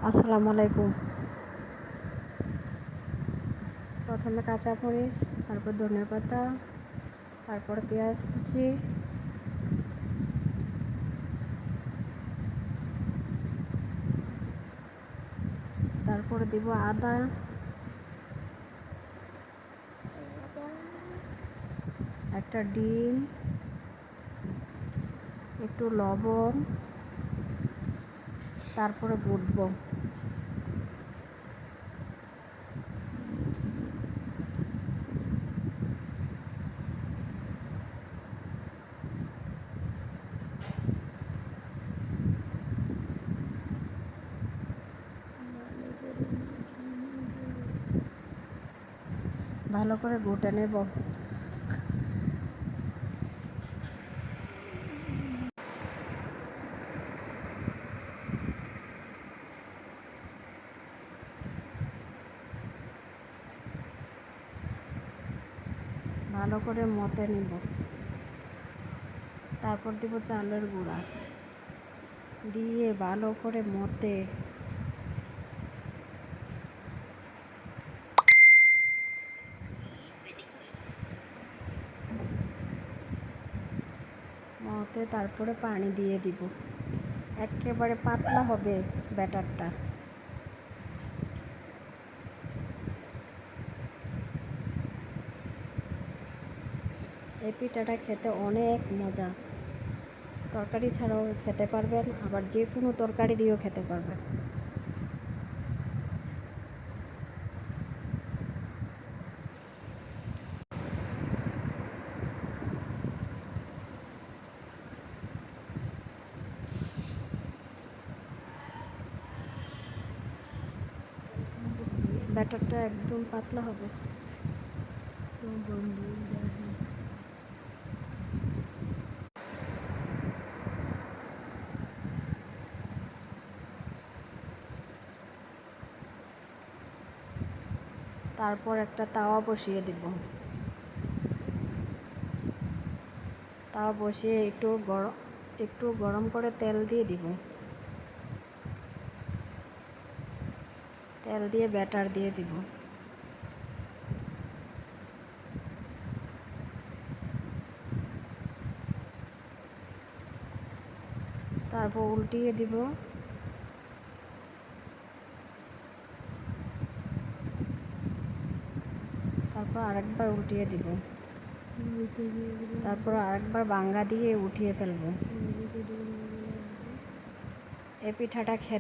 আসসালামু আলাইকুম। প্রথমে কাঁচা মরিচ, তারপর ধনেপাতা, তারপর পেঁয়াজ কুচি, তারপর দিব আদা, একটা ডিম, একটু লবণ, তারপরে গুটবো। ভালো করে গুটে নেব। ভালো করে মতে নেব। তারপর দিব চালের গুঁড়া, দিয়ে ভালো করে মতে তারপরে পানি দিয়ে দিব। একেবারে পাতলা হবে ব্যাটারটা। এই পিঠাটা খেতে অনেক মজা। তরকারি ছাড়াও খেতে পারবেন, আবার যে কোনো তরকারি দিয়েও খেতে পারবেন। ব্যাটারটা একদম পাতলা হবে। তারপর একটা তাওয়া বসিয়ে দিব। তাওয়া বসিয়ে একটু গরম করে তেল দিয়ে দিব। তেল দিয়ে ব্যাটার দিয়ে দিব। তারপর উল্টিয়ে দিব। তারপর আরেকবার উল্টিয়ে দিব। তারপর আরেকবার বাঙ্গা দিয়ে উঠিয়ে ফেলবো। এই পিঠাটা খেতে